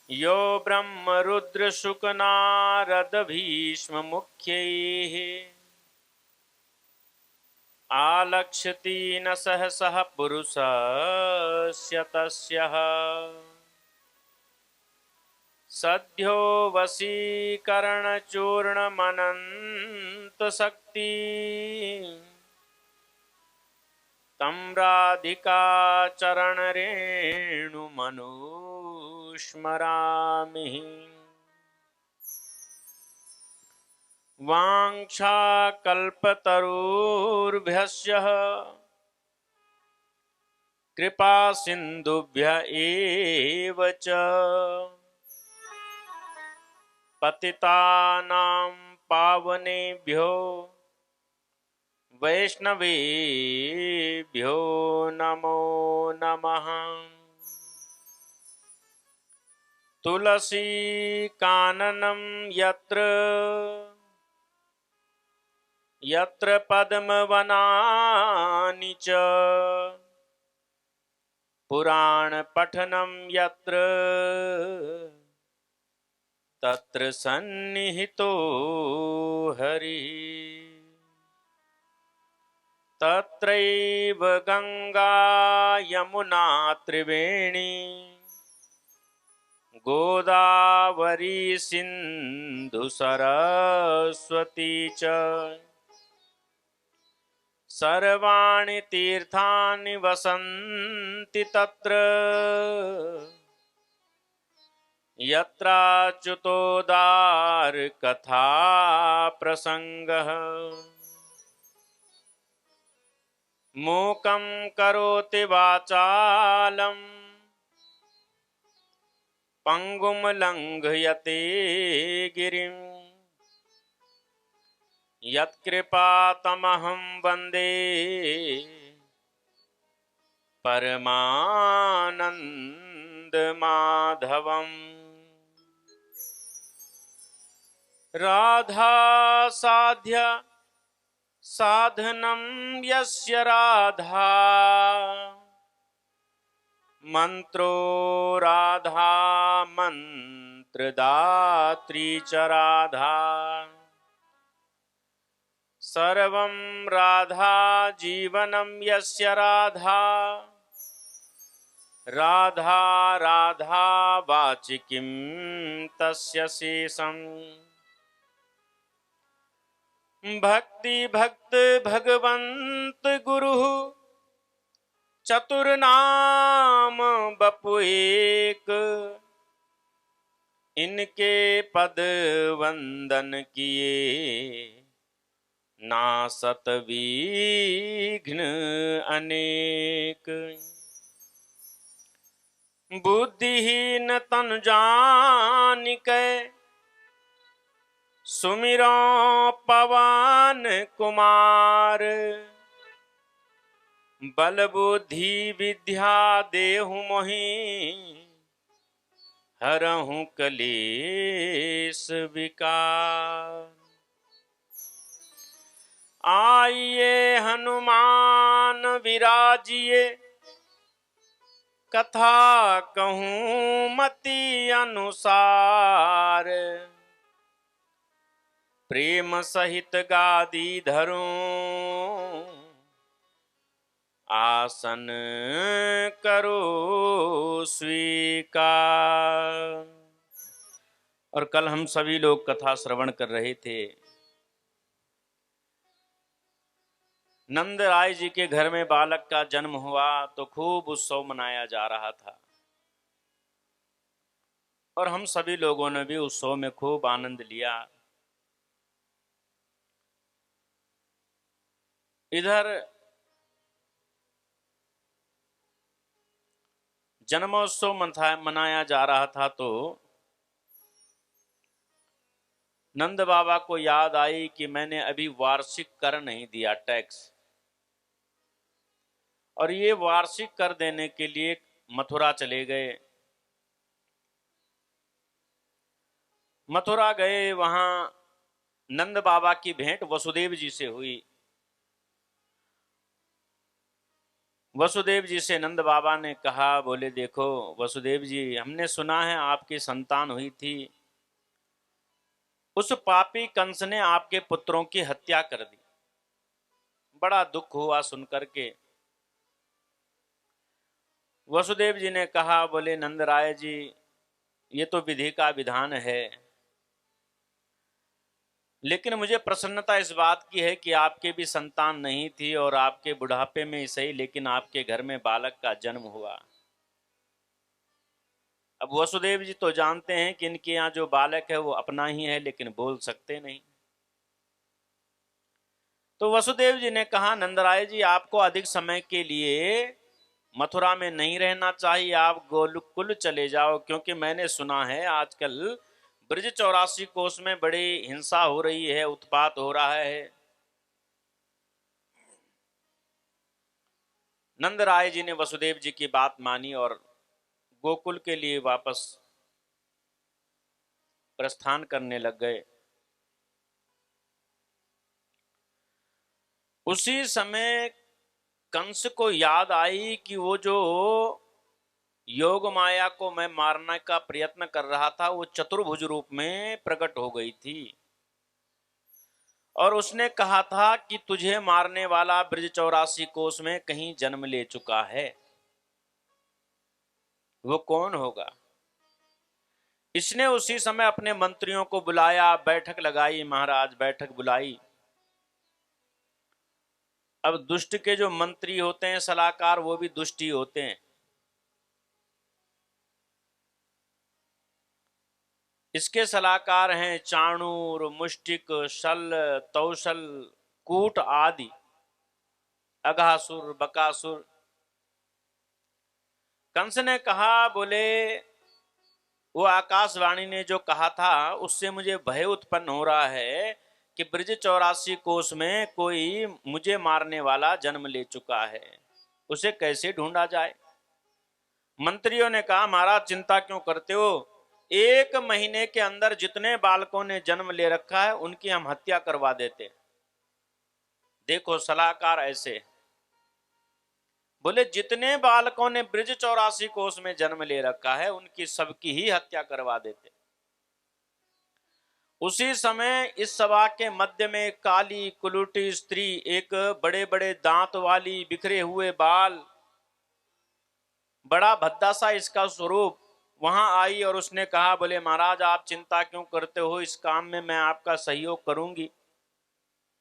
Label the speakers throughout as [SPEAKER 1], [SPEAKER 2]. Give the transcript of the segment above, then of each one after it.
[SPEAKER 1] यो ब्रह्मरुद्र शुकनारद भीष्म मुख्यैः आलक्ष्यति न सहसः पुरुषस्य तस्यः सद्यो वशीकरणचूर्णमनन्तशक्ति तं राधिका चरणरेणुमनुस्मरामि वाञ्छाकल्पतरुर्भ्यश्च कृपा सिन्धुभ्य एव च पतितानां पावनेभ्यो वैष्णवेभ्यो नमो नमः। तुलसी काननं यत्र यत्र पद्मवनानि च पुराण पठनं यत्र तत्र सन्निहितो हरिः। तत्रैव गंगा यमुना त्रिवेणी गोदावरी सिंधु सरस्वती च सर्वाणि तीर्थानि वसन्ति तत्र यत्राच्युतोदार कथा प्रसंगः। मूकं करोति वाचालं पंगुं लंघयते गिरिं यत्कृपातमहं वन्दे परमानन्दमाधवम्। राधा साध्य साधनं यस्य राधा मंत्रो राधा मंत्रदात्री च राधा सर्वं राधा जीवनं यस्य राधा राधा राधा वाचिकीं तस्य शेषम्। भक्ति भक्त भगवंत गुरु चतुर्नाम बपु एक इनके पद वंदन किए नासत विघ्न अनेक। बुद्धिहीन तन जानिकै सुमिरो पवन कुमार बल बुद्धि विद्या देहु मोहि हरहु कलेश विकार। आइए हनुमान विराजिए कथा कहूँ मति अनुसार प्रेम सहित गादी धरूं आसन करो स्वीकार। और कल हम सभी लोग कथा श्रवण कर रहे थे। नंद राय जी के घर में बालक का जन्म हुआ तो खूब उत्सव मनाया जा रहा था और हम सभी लोगों ने भी उत्सव में खूब आनंद लिया। इधर जन्मोत्सव मनाया जा रहा था तो नंद बाबा को याद आई कि मैंने अभी वार्षिक कर नहीं दिया, टैक्स, और ये वार्षिक कर देने के लिए मथुरा चले गए। मथुरा गए, वहां नंद बाबा की भेंट वसुदेव जी से हुई वसुदेव जी से नंद बाबा ने कहा, बोले देखो वसुदेव जी, हमने सुना है आपकी संतान हुई थी, उस पापी कंस ने आपके पुत्रों की हत्या कर दी। बड़ा दुख हुआ सुनकर के। वसुदेव जी ने कहा, बोले नंद राय जी, ये तो विधि का विधान है, लेकिन मुझे प्रसन्नता इस बात की है कि आपके भी संतान नहीं थी और आपके बुढ़ापे में ही सही, लेकिन आपके घर में बालक का जन्म हुआ। अब वसुदेव जी तो जानते हैं कि इनके यहाँ जो बालक है वो अपना ही है, लेकिन बोल सकते नहीं। तो वसुदेव जी ने कहा, नंदराय जी, आपको अधिक समय के लिए मथुरा में नहीं रहना चाहिए, आप गोकुल चले जाओ, क्योंकि मैंने सुना है आजकल ब्रज 84 कोस में बड़ी हिंसा हो रही है, उत्पात हो रहा है। नंद राय जी ने वसुदेव जी की बात मानी और गोकुल के लिए वापस प्रस्थान करने लग गए। उसी समय कंस को याद आई कि वो जो योग माया को मैं मारने का प्रयत्न कर रहा था, वो चतुर्भुज रूप में प्रकट हो गई थी और उसने कहा था कि तुझे मारने वाला ब्रज 84 कोस में कहीं जन्म ले चुका है, वो कौन होगा। इसने उसी समय अपने मंत्रियों को बुलाया, बैठक लगाई, महाराज बैठक बुलाई। अब दुष्ट के जो मंत्री होते हैं, सलाहकार, वो भी दुष्ट ही होते हैं। इसके सलाहकार हैं चाणूर, मुष्टिक, शल, तौशल, कूट आदि, अघासुर, बकासुर। कंस ने कहा, बोले वो आकाशवाणी ने जो कहा था उससे मुझे भय उत्पन्न हो रहा है कि ब्रज 84 कोस में कोई मुझे मारने वाला जन्म ले चुका है, उसे कैसे ढूंढा जाए। मंत्रियों ने कहा, महाराज चिंता क्यों करते हो, 1 महीने के अंदर जितने बालकों ने जन्म ले रखा है उनकी हम हत्या करवा देते। देखो सलाहकार ऐसे, बोले जितने बालकों ने ब्रज 84 कोस में जन्म ले रखा है उनकी सबकी ही हत्या करवा देते। उसी समय इस सभा के मध्य में काली कुलूटी स्त्री, एक बड़े बड़े दांत वाली, बिखरे हुए बाल, बड़ा भद्दा सा इसका स्वरूप, वहां आई और उसने कहा, बोले महाराज आप चिंता क्यों करते हो, इस काम में मैं आपका सहयोग करूंगी।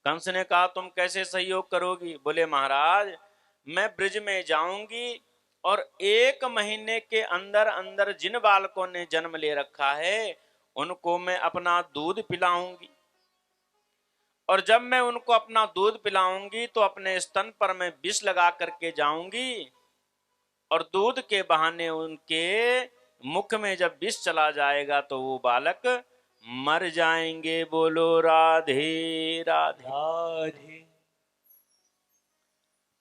[SPEAKER 1] कंस ने कहा, तुम कैसे सहयोग करोगी। बोले महाराज मैं ब्रिज में जाऊंगी और 1 महीने के अंदर अंदर जिन बालकों ने जन्म ले रखा है उनको मैं अपना दूध पिलाऊंगी, और जब मैं उनको अपना दूध पिलाऊंगी तो अपने स्तन पर मैं विष लगा करके जाऊंगी और दूध के बहाने उनके मुख में जब विष चला जाएगा तो वो बालक मर जाएंगे। बोलो राधे राधे राधे।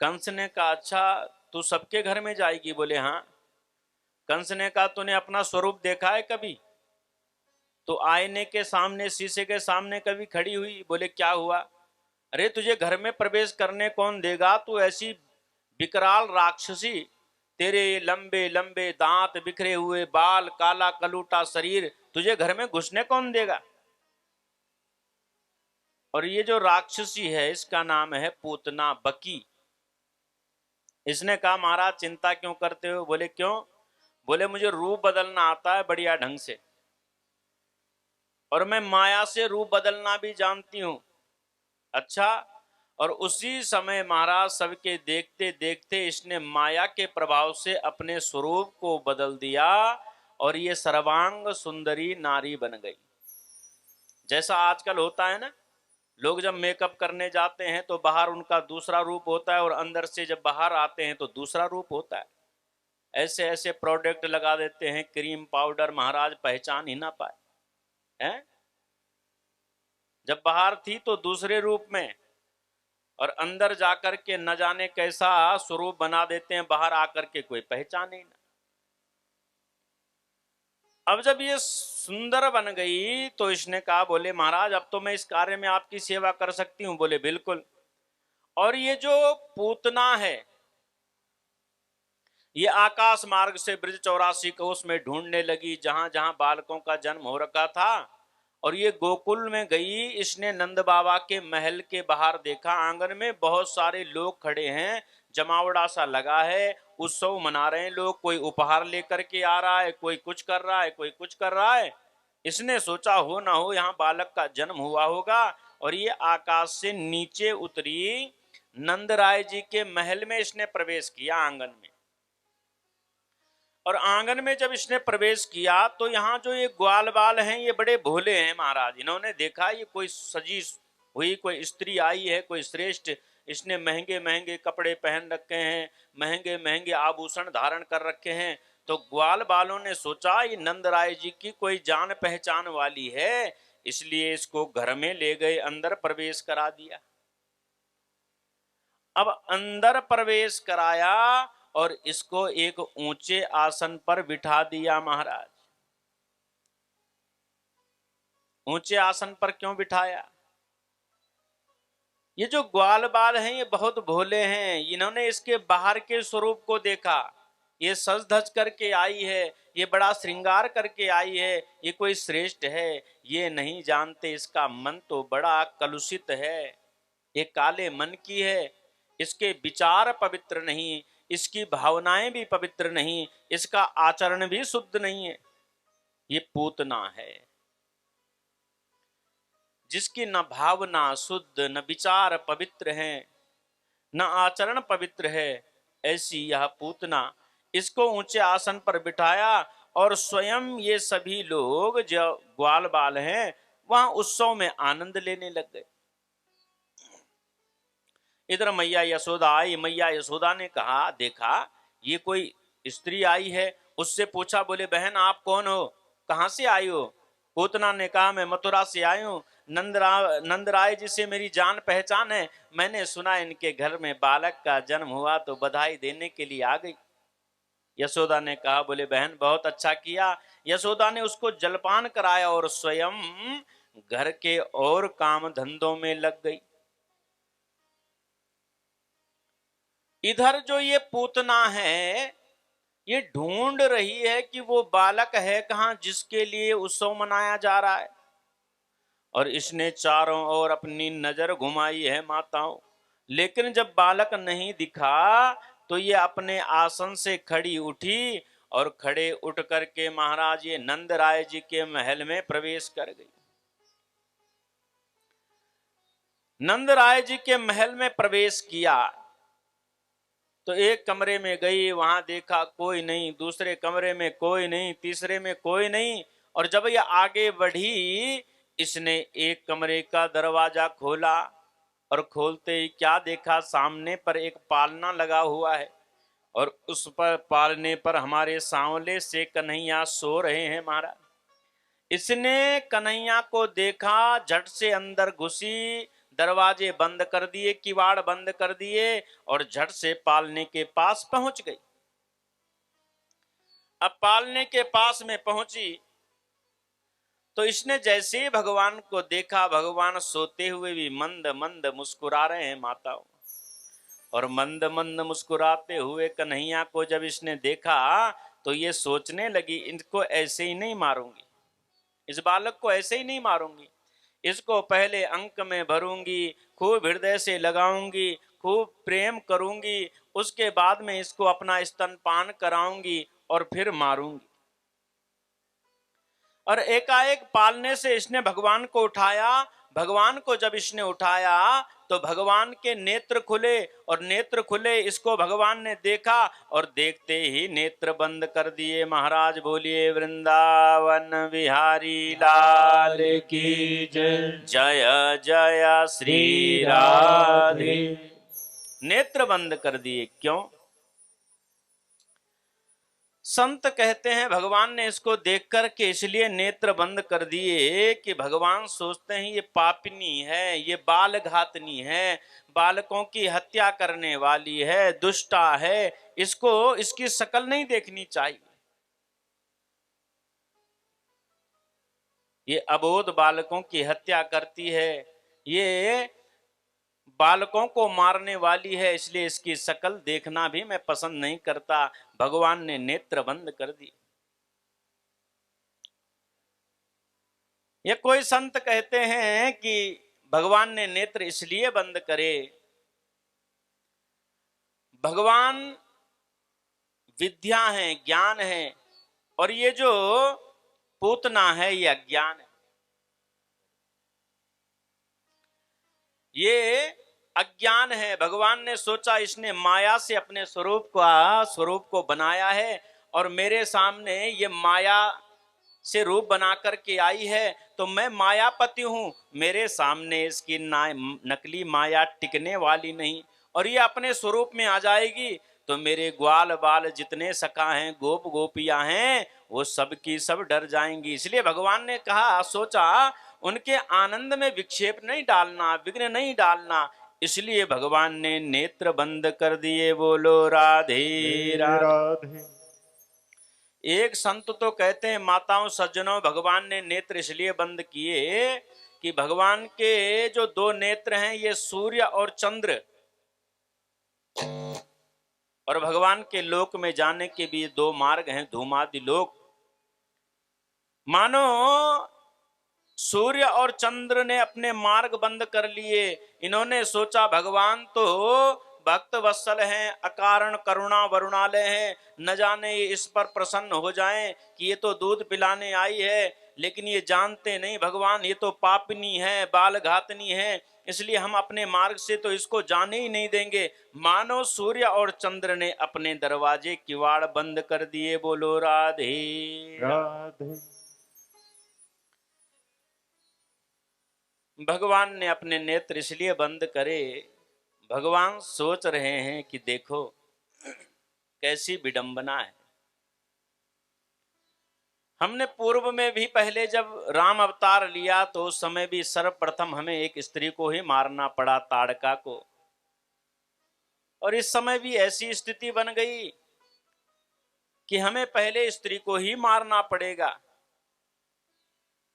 [SPEAKER 1] कंस ने कहा, अच्छा तू सबके घर में जाएगी। बोले हाँ। कंस ने कहा, तूने अपना स्वरूप देखा है कभी, तो आईने के सामने, शीशे के सामने कभी खड़ी हुई। बोले क्या हुआ। अरे तुझे घर में प्रवेश करने कौन देगा, तू ऐसी विकराल राक्षसी, तेरे लंबे लंबे दांत, बिखरे हुए बाल, काला कलूटा शरीर, तुझे घर में घुसने कौन देगा। और ये जो राक्षसी है इसका नाम है पूतना बकी। इसने कहा, महाराज चिंता क्यों करते हो। बोले क्यों। बोले मुझे रूप बदलना आता है बढ़िया ढंग से, और मैं माया से रूप बदलना भी जानती हूं। अच्छा। और उसी समय महाराज सबके देखते देखते इसने माया के प्रभाव से अपने स्वरूप को बदल दिया और ये सर्वांग सुंदरी नारी बन गई। जैसा आजकल होता है ना, लोग जब मेकअप करने जाते हैं तो बाहर उनका दूसरा रूप होता है और अंदर से जब बाहर आते हैं तो दूसरा रूप होता है। ऐसे ऐसे प्रोडक्ट लगा देते हैं, क्रीम पाउडर, महाराज पहचान ही ना पाए हैं। जब बाहर थी तो दूसरे रूप में और अंदर जाकर के न जाने कैसा स्वरूप बना देते हैं, बाहर आकर के कोई पहचान ही ना। अब जब ये सुंदर बन गई तो इसने कहा, बोले महाराज अब तो मैं इस कार्य में आपकी सेवा कर सकती हूं। बोले बिल्कुल। और ये जो पूतना है ये आकाश मार्ग से ब्रज 84 कोस में ढूंढने लगी जहां जहां बालकों का जन्म हो रखा था। और ये गोकुल में गई, इसने नंद बाबा के महल के बाहर देखा, आंगन में बहुत सारे लोग खड़े हैं, जमावड़ा सा लगा है, उत्सव मना रहे हैं लोग, कोई उपहार लेकर के आ रहा है, कोई कुछ कर रहा है, कोई कुछ कर रहा है। इसने सोचा हो ना हो यहाँ बालक का जन्म हुआ होगा, और ये आकाश से नीचे उतरी, नंद राय जी के महल में इसने प्रवेश किया आंगन में। और आंगन में जब इसने प्रवेश किया तो यहाँ जो ये ग्वाल बाल हैं ये बड़े भोले हैं महाराज। इन्होंने देखा ये कोई सजी हुई कोई स्त्री आई है, कोई श्रेष्ठ, इसने महंगे महंगे कपड़े पहन रखे हैं, महंगे महंगे आभूषण धारण कर रखे हैं। तो ग्वाल बालों ने सोचा ये नंद राय जी की कोई जान पहचान वाली है, इसलिए इसको घर में ले गए, अंदर प्रवेश करा दिया। अब अंदर प्रवेश कराया और इसको एक ऊंचे आसन पर बिठा दिया महाराज। ऊंचे आसन पर क्यों बिठाया? ये जो ग्वाल बाल हैं ये बहुत भोले हैं, इन्होंने इसके बाहर के स्वरूप को देखा, ये सज धज करके आई है, ये बड़ा श्रृंगार करके आई है, ये कोई श्रेष्ठ है, ये नहीं जानते इसका मन तो बड़ा कलुषित है, ये काले मन की है, इसके विचार पवित्र नहीं, इसकी भावनाएं भी पवित्र नहीं, इसका आचरण भी शुद्ध नहीं है, ये पूतना है। जिसकी न भावना शुद्ध, न विचार पवित्र है, न आचरण पवित्र है, ऐसी यह पूतना। इसको ऊंचे आसन पर बिठाया और स्वयं ये सभी लोग जो ग्वाल बाल हैं वहां उत्सव में आनंद लेने लग गए। इधर मैया यशोदा आई। मैया यशोदा ने कहा, देखा ये कोई स्त्री आई है। उससे पूछा, बोले बहन आप कौन हो, कहां से आई हो? पूतना ने कहा, मैं मथुरा से आई हूँ, नंद राय जी से मेरी जान पहचान है, मैंने सुना इनके घर में बालक का जन्म हुआ तो बधाई देने के लिए आ गई। यशोदा ने कहा, बोले बहन बहुत अच्छा किया। यशोदा ने उसको जलपान कराया और स्वयं घर के और काम धंधों में लग गई। इधर जो ये पूतना है ये ढूंढ रही है कि वो बालक है कहां जिसके लिए उत्सव मनाया जा रहा है, और इसने चारों ओर अपनी नजर घुमाई है माताओं, लेकिन जब बालक नहीं दिखा तो ये अपने आसन से खड़ी उठी और खड़े उठ करके महाराज ये नंद राय जी के महल में प्रवेश कर गई। नंद राय जी के महल में प्रवेश किया तो एक कमरे में गई, वहां देखा कोई नहीं, दूसरे कमरे में कोई नहीं, तीसरे में कोई नहीं, और जब ये आगे बढ़ी इसने एक कमरे का दरवाजा खोला और खोलते ही क्या देखा, सामने पर एक पालना लगा हुआ है और उस पर पालने पर हमारे सांवले से कन्हैया सो रहे हैं महाराज। इसने कन्हैया को देखा, झट से अंदर घुसी, दरवाजे बंद कर दिए, किवाड़ बंद कर दिए और झट से पालने के पास पहुंच गई। अब पालने के पास में पहुंची तो इसने जैसे ही भगवान को देखा, भगवान सोते हुए भी मंद मंद मुस्कुरा रहे हैं माताओं, और मंद मंद मुस्कुराते हुए कन्हैया को जब इसने देखा तो ये सोचने लगी, इनको ऐसे ही नहीं मारूंगी, इस बालक को ऐसे ही नहीं मारूंगी, इसको पहले अंक में भरूंगी, खूब हृदय से लगाऊंगी, खूब प्रेम करूंगी, उसके बाद में इसको अपना स्तनपान कराऊंगी और फिर मारूंगी। और एकाएक पालने से इसने भगवान को उठाया। भगवान को जब इसने उठाया तो भगवान के नेत्र खुले, और नेत्र खुले इसको भगवान ने देखा और देखते ही नेत्र बंद कर दिए। महाराज बोलिए वृंदावन बिहारी लाल की जय, जय जय श्री राधे। नेत्र बंद कर दिए। क्यों? संत कहते हैं भगवान ने इसको देख कर के इसलिए नेत्र बंद कर दिए कि भगवान सोचते हैं ये पापिनी है, ये बाल घातनी है, बालकों की हत्या करने वाली है, दुष्टा है, इसको इसकी शकल नहीं देखनी चाहिए। ये अबोध बालकों की हत्या करती है, ये बालकों को मारने वाली है, इसलिए इसकी शक्ल देखना भी मैं पसंद नहीं करता। भगवान ने नेत्र बंद कर दिए। ये कोई संत कहते हैं कि भगवान ने नेत्र इसलिए बंद करे, भगवान विद्या है, ज्ञान है, और ये जो पूतना है ये अज्ञान है। ये अज्ञान है। भगवान ने सोचा इसने माया से अपने स्वरूप को बनाया है, और मेरे सामने ये माया से रूप बना करके आई है, तो मैं मायापति हूं, मेरे सामने इसकी नकली माया टिकने वाली नहीं, और ये अपने स्वरूप में आ जाएगी तो मेरे ग्वाल बाल जितने सखा हैं, गोप गोपियां हैं, वो सब की सब डर जाएंगी। इसलिए भगवान ने कहा, सोचा उनके आनंद में विक्षेप नहीं डालना, विघ्न नहीं डालना, इसलिए भगवान ने नेत्र बंद कर दिए। बोलो राधे राधे। एक संत तो कहते हैं, माताओं सज्जनों, भगवान ने नेत्र इसलिए बंद किए कि भगवान के जो दो नेत्र हैं ये सूर्य और चंद्र, और भगवान के लोक में जाने के भी दो मार्ग हैं, धूमादि लोक। मानो सूर्य और चंद्र ने अपने मार्ग बंद कर लिए। इन्होंने सोचा भगवान तो भक्त वत्सल हैं, अकारण करुणा वरुणालय हैं, न जाने इस पर प्रसन्न हो जाएं कि ये तो दूध पिलाने आई है, लेकिन ये जानते नहीं भगवान ये तो पापिनी है, बाल घातनी है, इसलिए हम अपने मार्ग से तो इसको जाने ही नहीं देंगे। मानो सूर्य और चंद्र ने अपने दरवाजे किवाड़ बंद कर दिए। बोलो राधे राधे। भगवान ने अपने नेत्र इसलिए बंद करे, भगवान सोच रहे हैं कि देखो कैसी विडंबना है। हमने पूर्व में भी पहले जब राम अवतार लिया तो उस समय भी सर्वप्रथम हमें एक स्त्री को ही मारना पड़ा, ताड़का को, और इस समय भी ऐसी स्थिति बन गई कि हमें पहले स्त्री को ही मारना पड़ेगा।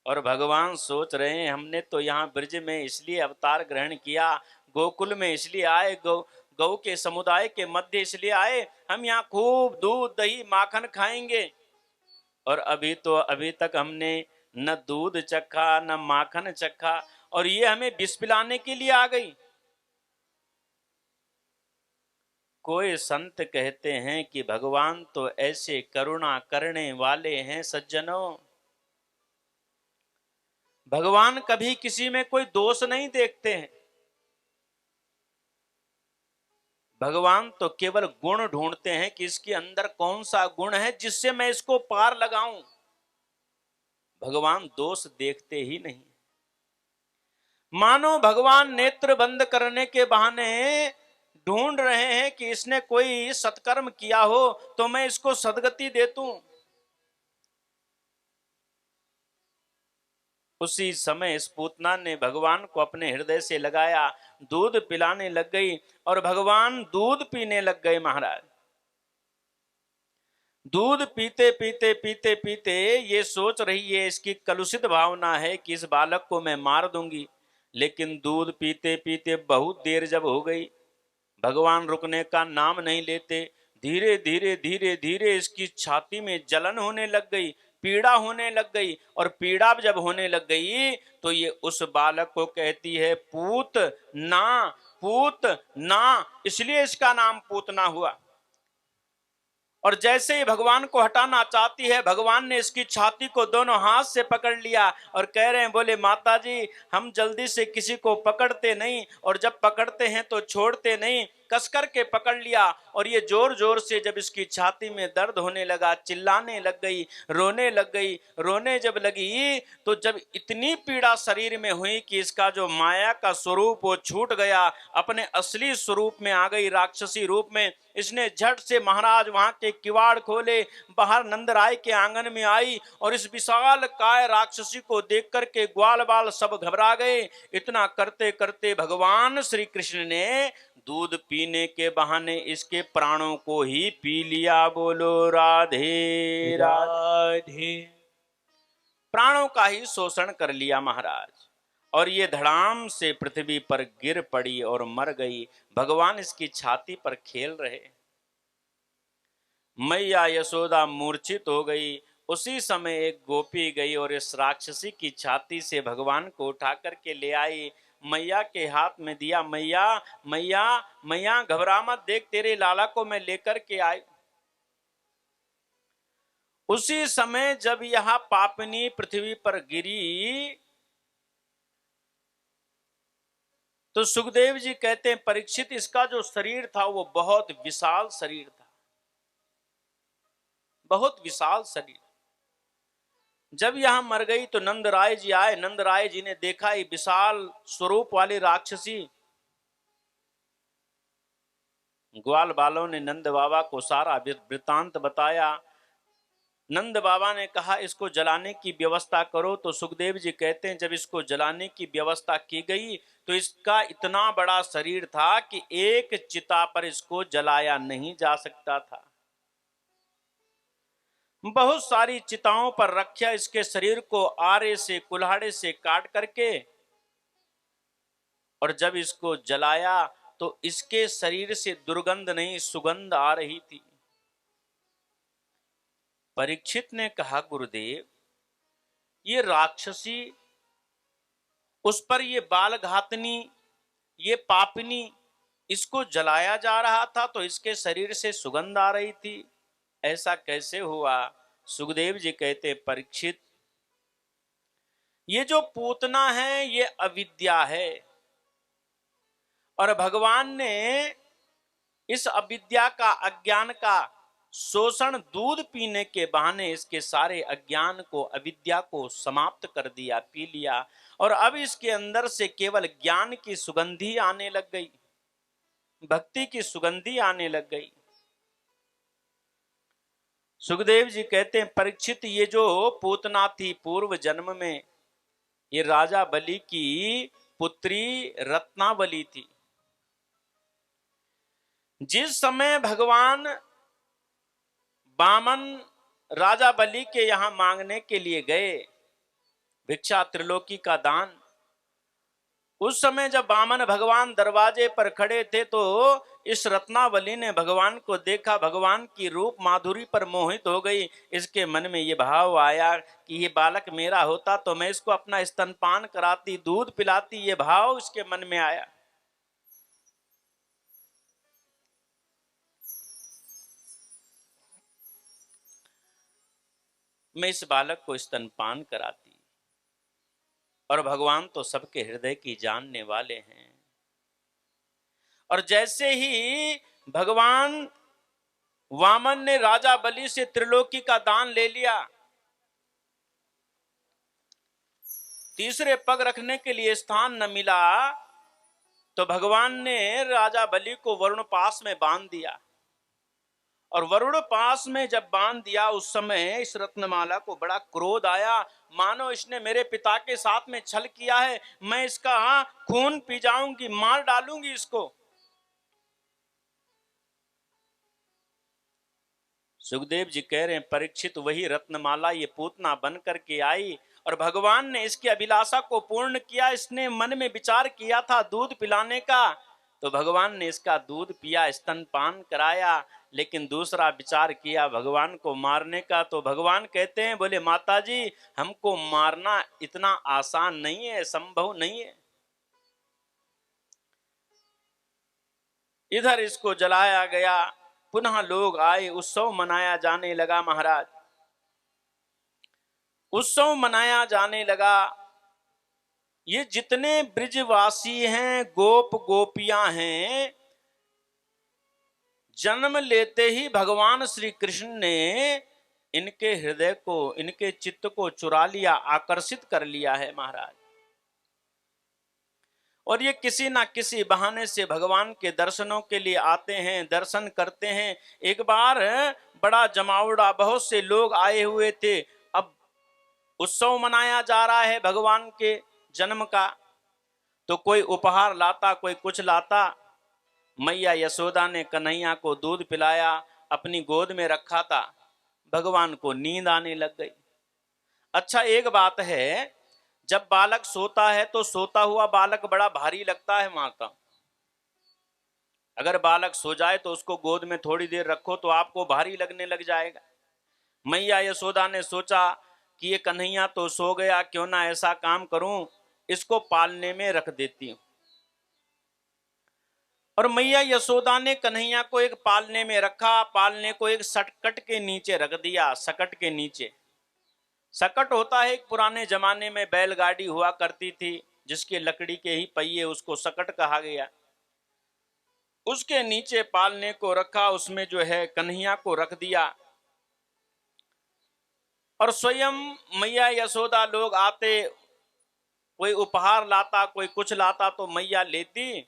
[SPEAKER 1] और भगवान सोच रहे हैं हमने तो यहाँ ब्रज में इसलिए अवतार ग्रहण किया, गोकुल में इसलिए आए, गौ के समुदाय के मध्य इसलिए आए, हम यहाँ खूब दूध दही माखन खाएंगे। और अभी तक हमने न दूध चखा न माखन चखा, और ये हमें विष पिलाने के लिए आ गई। कोई संत कहते हैं कि भगवान तो ऐसे करुणा करने वाले हैं सज्जनों, भगवान कभी किसी में कोई दोष नहीं देखते हैं। भगवान तो केवल गुण ढूंढते हैं कि इसके अंदर कौन सा गुण है जिससे मैं इसको पार लगाऊं। भगवान दोष देखते ही नहीं। मानो भगवान नेत्र बंद करने के बहाने ढूंढ रहे हैं कि इसने कोई सत्कर्म किया हो तो मैं इसको सदगति दे दूं। उसी समय इस पूतना ने भगवान को अपने हृदय से लगाया, दूध पिलाने लग गई, और भगवान दूध पीने लग गए। महाराज दूध पीते पीते पीते पीते ये सोच रही है, इसकी कलुषित भावना है कि इस बालक को मैं मार दूंगी, लेकिन दूध पीते पीते बहुत देर जब हो गई, भगवान रुकने का नाम नहीं लेते। धीरे धीरे धीरे धीरे इसकी छाती में जलन होने लग गई, पीड़ा होने लग गई, और पीड़ा जब होने लग गई तो ये उस बालक को कहती है पूत ना, पूत ना, इसलिए इसका नाम पूतना हुआ। और जैसे ही भगवान को हटाना चाहती है, भगवान ने इसकी छाती को दोनों हाथ से पकड़ लिया और कह रहे हैं, बोले माता जी हम जल्दी से किसी को पकड़ते नहीं, और जब पकड़ते हैं तो छोड़ते नहीं, कसकर के पकड़ लिया। और ये जोर जोर से जब इसकी छाती में दर्द होने लगा, चिल्लाने लग गई, रोने लग गई। रोने जब लगी तो जब इतनी पीड़ा शरीर में हुई कि इसका जो माया का स्वरूप वो छूट गया, अपने असली स्वरूप में आ गई, राक्षसी रूप में। इसने झट से महाराज वहां के किवाड़ खोले, बाहर नंदराय के आंगन में आई, और इस विशाल काय राक्षसी को देख करके ग्वाल बाल सब घबरा गए। इतना करते करते भगवान श्री कृष्ण ने दूध पीने के बहाने इसके प्राणों को ही पी लिया। बोलो राधे राधे। प्राणों का ही शोषण कर लिया महाराज। और ये धड़ाम से पृथ्वी पर गिर पड़ी और मर गई। भगवान इसकी छाती पर खेल रहे। मैया यशोदा मूर्छित हो गई। उसी समय एक गोपी गई और इस राक्षसी की छाती से भगवान को उठा करके ले आई, मैया के हाथ में दिया। मैया मैया मैया घबरा मत, देख तेरे लाला को मैं लेकर के आई। उसी समय जब यह पापनी पृथ्वी पर गिरी तो सुखदेव जी कहते हैं, परीक्षित इसका जो शरीर था वो बहुत विशाल शरीर था, बहुत विशाल शरीर। जब यहां मर गई तो नंद राय जी आए। नंद राय जी ने देखा ये विशाल स्वरूप वाली राक्षसी। ग्वाल बालों ने नंद बाबा को सारा वृत्तांत बताया। नंद बाबा ने कहा इसको जलाने की व्यवस्था करो। तो सुखदेव जी कहते हैं जब इसको जलाने की व्यवस्था की गई तो इसका इतना बड़ा शरीर था कि एक चिता पर इसको जलाया नहीं जा सकता था। बहुत सारी चिताओं पर रखा इसके शरीर को आरे से कुल्हाड़े से काट करके, और जब इसको जलाया तो इसके शरीर से दुर्गंध नहीं सुगंध आ रही थी। परीक्षित ने कहा गुरुदेव ये राक्षसी, उस पर ये बाल घातनी, ये पापिनी, इसको जलाया जा रहा था तो इसके शरीर से सुगंध आ रही थी, ऐसा कैसे हुआ? सुखदेव जी कहते परीक्षित ये जो पूतना है ये अविद्या है, और भगवान ने इस अविद्या का अज्ञान का शोषण दूध पीने के बहाने इसके सारे अज्ञान को अविद्या को समाप्त कर दिया, पी लिया, और अब इसके अंदर से केवल ज्ञान की सुगंधी आने लग गई, भक्ति की सुगंधी आने लग गई। सुखदेव जी कहते हैं परीक्षित ये जो पूतना थी पूर्व जन्म में ये राजा बलि की पुत्री रत्नावली थी। जिस समय भगवान वामन राजा बलि के यहां मांगने के लिए गए भिक्षा त्रिलोकी का दान, उस समय जब वामन भगवान दरवाजे पर खड़े थे तो इस रत्नावली ने भगवान को देखा, भगवान की रूप माधुरी पर मोहित हो गई। इसके मन में ये भाव आया कि ये बालक मेरा होता तो मैं इसको अपना स्तनपान कराती, दूध पिलाती, ये भाव इसके मन में आया। मैं इस बालक को स्तनपान कराती। और भगवान तो सबके हृदय की जानने वाले हैं। और जैसे ही भगवान वामन ने राजा बलि से त्रिलोकी का दान ले लिया, तीसरे पग रखने के लिए स्थान न मिला तो भगवान ने राजा बलि को वरुण पास में बांध दिया। और वरुण पास में जब बांध दिया उस समय इस रत्नमाला को बड़ा क्रोध आया, मानो इसने मेरे पिता के साथ में छल किया है, मैं इसका खून पी जाऊंगी, मार डालूंगी इसको। सुखदेव जी कह रहे हैं परीक्षित वही रत्नमाला ये पूतना बन करके आई और भगवान ने इसकी अभिलाषा को पूर्ण किया। इसने मन में विचार किया था दूध पिलाने का, तो भगवान ने इसका दूध पिया, स्तनपान कराया, लेकिन दूसरा विचार किया भगवान को मारने का। तो भगवान कहते हैं बोले माता जी हमको मारना इतना आसान नहीं है, संभव नहीं है। इधर इसको जलाया गया, पुनः लोग आए, उत्सव मनाया जाने लगा। महाराज उत्सव मनाया जाने लगा। ये जितने ब्रिजवासी हैं, गोप गोपियां हैं, जन्म लेते ही भगवान श्री कृष्ण ने इनके हृदय को, इनके चित्त को चुरा लिया, आकर्षित कर लिया है महाराज। और ये किसी ना किसी बहाने से भगवान के दर्शनों के लिए आते हैं, दर्शन करते हैं। एक बार बड़ा जमावड़ा, बहुत से लोग आए हुए थे। अब उत्सव मनाया जा रहा है भगवान के जन्म का, तो कोई उपहार लाता, कोई कुछ लाता। मैया यशोदा ने कन्हैया को दूध पिलाया, अपनी गोद में रखा था। भगवान को नींद आने लग गई। अच्छा एक बात है, जब बालक सोता है तो सोता हुआ बालक बड़ा भारी लगता है माता। अगर बालक सो जाए तो उसको गोद में थोड़ी देर रखो तो आपको भारी लगने लग जाएगा। मैया यशोदा ने सोचा कि ये कन्हैया तो सो गया, क्यों ना ऐसा काम करूं, इसको पालने में रख देती हूं। और मैया यशोदा ने कन्हैया को एक पालने में रखा, पालने को एक सकट के नीचे रख दिया। सकट के नीचे, सकट होता है एक पुराने जमाने में बैलगाड़ी हुआ करती थी जिसके लकड़ी के ही पहिए, उसको सकट कहा गया। उसके नीचे पालने को रखा, उसमें जो है कन्हैया को रख दिया। और स्वयं मैया यशोदा लोग आते, कोई उपहार लाता, कोई कुछ लाता तो मैया लेती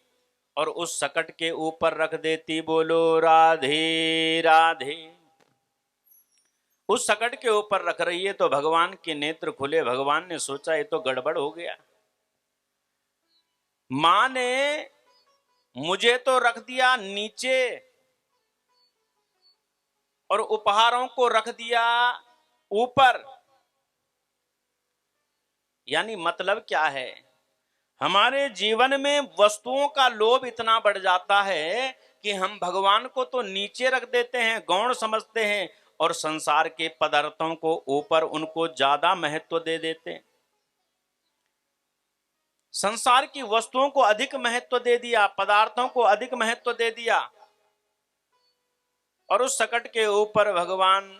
[SPEAKER 1] और उस सकट के ऊपर रख देती। बोलो राधे राधे। उस सकट के ऊपर रख रही है तो भगवान के नेत्र खुले। भगवान ने सोचा ये तो गड़बड़ हो गया, मां ने मुझे तो रख दिया नीचे और उपहारों को रख दिया ऊपर। यानी मतलब क्या है, हमारे जीवन में वस्तुओं का लोभ इतना बढ़ जाता है कि हम भगवान को तो नीचे रख देते हैं, गौण समझते हैं, और संसार के पदार्थों को ऊपर, उनको ज्यादा महत्व दे देते हैं। संसार की वस्तुओं को अधिक महत्व दे दिया, पदार्थों को अधिक महत्व दे दिया। और उस सकट के ऊपर भगवान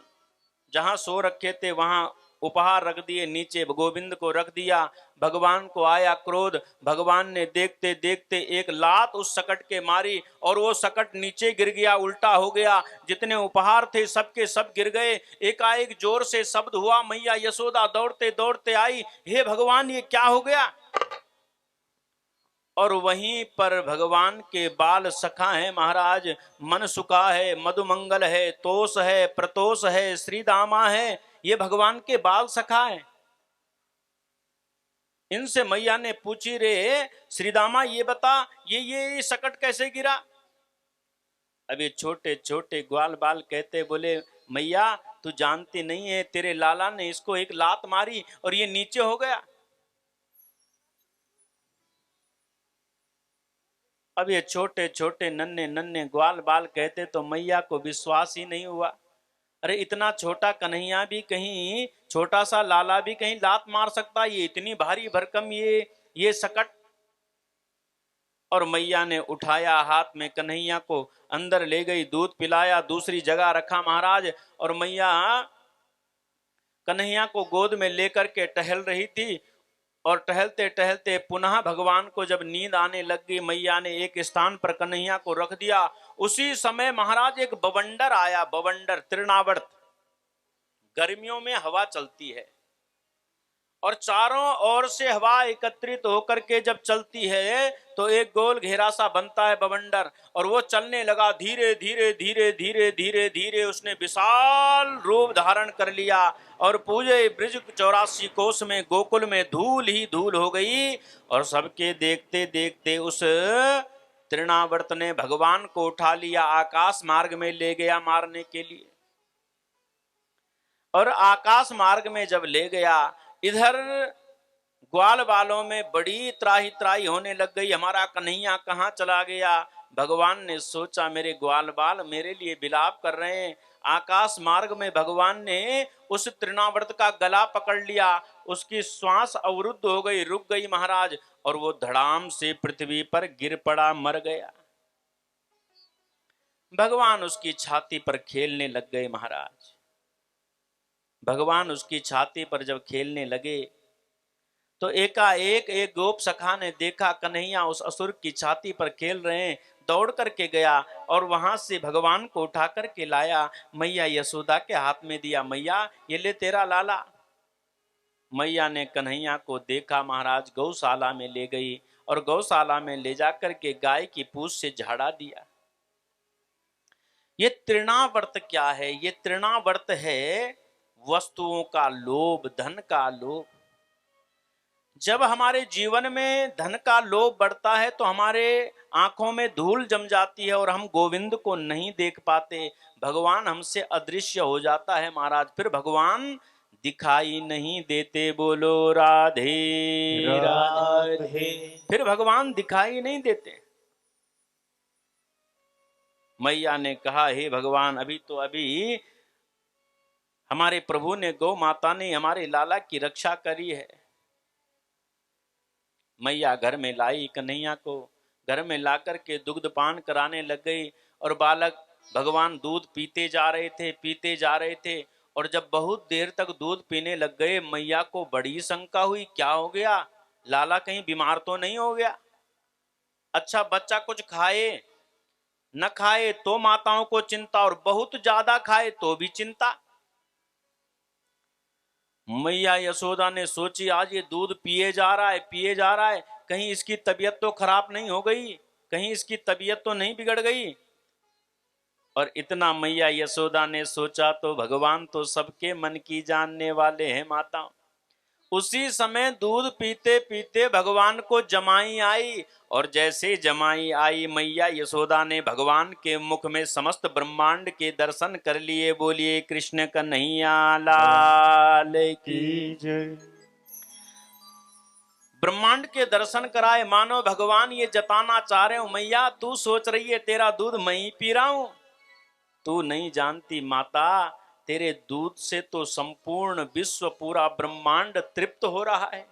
[SPEAKER 1] जहां सो रखे थे वहां उपहार रख दिए, नीचे गोविंद को रख दिया। भगवान को आया क्रोध, भगवान ने देखते देखते एक लात उस सकट के मारी और वो सकट नीचे गिर गया, उल्टा हो गया। जितने उपहार थे सबके सब गिर गए। एकाएक जोर से शब्द हुआ, मैया यशोदा दौड़ते दौड़ते आई, हे भगवान ये क्या हो गया। और वहीं पर भगवान के बाल सखा है महाराज, मनसुखा है, मधुमंगल है, तोष है, प्रतोष है, श्रीदामा है, ये भगवान के बाल सखा है। इनसे मैया ने पूछी, रे श्रीदामा ये बता, ये सकट कैसे गिरा। अभी छोटे छोटे ग्वाल बाल कहते, बोले मैया तू जानती नहीं है, तेरे लाला ने इसको एक लात मारी और ये नीचे हो गया। अब ये छोटे छोटे नन्हे नन्हे ग्वाल बाल कहते तो मैया को विश्वास ही नहीं हुआ। अरे इतना छोटा कन्हैया भी कहीं, छोटा सा लाला भी कहीं लात मार सकता, ये इतनी भारी भरकम ये सकट। और मैया ने उठाया हाथ में कन्हैया को, अंदर ले गई, दूध पिलाया, दूसरी जगह रखा महाराज। और मैया कन्हैया को गोद में लेकर के टहल रही थी। और टहलते टहलते पुनः भगवान को जब नींद आने लग गई, मैया ने एक स्थान पर कन्हैया को रख दिया। उसी समय महाराज एक बवंडर आया, बवंडर तृणावर्त। गर्मियों में हवा चलती है और चारों ओर से हवा एकत्रित होकर के जब चलती है तो एक गोल घेरा सा बनता है बवंडर। और वो चलने लगा, धीरे धीरे धीरे धीरे धीरे धीरे उसने विशाल रूप धारण कर लिया और पूरे ब्रिज 84 कोस में, गोकुल में धूल ही धूल हो गई। और सबके देखते देखते उस तृणावर्त ने भगवान को उठा लिया, आकाश मार्ग में ले गया मारने के लिए। और आकाश मार्ग में जब ले गया, इधर ग्वाल बालों में बड़ी त्राही त्राही होने लग गई, हमारा कन्हैया कहाँ चला गया। भगवान ने सोचा मेरे ग्वाल बाल मेरे लिए विलाप कर रहे हैं। आकाश मार्ग में भगवान ने उस तृणावर्त का गला पकड़ लिया, उसकी श्वास अवरुद्ध हो गई, रुक गई महाराज, और वो धड़ाम से पृथ्वी पर गिर पड़ा, मर गया। भगवान उसकी छाती पर खेलने लग गए महाराज। भगवान उसकी छाती पर जब खेलने लगे तो एकाएक एक गोप सखा ने देखा कन्हैया उस असुर की छाती पर खेल रहे हैं। दौड़ करके गया और वहां से भगवान को उठा करके लाया, मैया यशोदा के हाथ में दिया, मैया ये ले तेरा लाला। मैया ने कन्हैया को देखा महाराज, गौशाला में ले गई और गौशाला में ले जाकर के गाय की पूंछ से झाड़ा दिया। ये तृणावर्त क्या है? ये तृणावर्त है वस्तुओं का लोभ, धन का लोभ। जब हमारे जीवन में धन का लोभ बढ़ता है तो हमारे आंखों में धूल जम जाती है और हम गोविंद को नहीं देख पाते। भगवान हमसे अदृश्य हो जाता है महाराज। फिर भगवान दिखाई नहीं देते, बोलो राधे राधे। फिर भगवान दिखाई नहीं देते। मैया ने कहा, हे भगवान, अभी हमारे प्रभु ने, गौ माता ने हमारे लाला की रक्षा करी है। मैया घर में लाई कन्हैया को, घर में लाकर के दुग्ध पान कराने लग गई। और बालक भगवान दूध पीते जा रहे थे। और जब बहुत देर तक दूध पीने लग गए, मैया को बड़ी शंका हुई, क्या हो गया, लाला कहीं बीमार तो नहीं हो गया। अच्छा, बच्चा कुछ खाए न खाए तो माताओं को चिंता, और बहुत ज्यादा खाए तो भी चिंता। मैया यशोदा ने सोची, आज ये दूध पिए जा रहा है, कहीं इसकी तबीयत तो खराब नहीं हो गई, कहीं इसकी तबीयत तो नहीं बिगड़ गई। और इतना मैया यशोदा ने सोचा तो भगवान तो सबके मन की जानने वाले हैं माता। उसी समय दूध पीते पीते भगवान को जमाई आई। और जैसे जमाई आई, मैया यशोदा ने भगवान के मुख में समस्त ब्रह्मांड के दर्शन कर लिए। बोलिए कृष्ण कन्हैया लाल की जय। ब्रह्मांड के दर्शन कराए, मानो भगवान ये जताना चाह रहे हो, मैया तू सोच रही है तेरा दूध मैं ही पी रहा हूं, तू नहीं जानती माता, तेरे दूध से तो संपूर्ण विश्व, पूरा ब्रह्मांड तृप्त हो रहा है।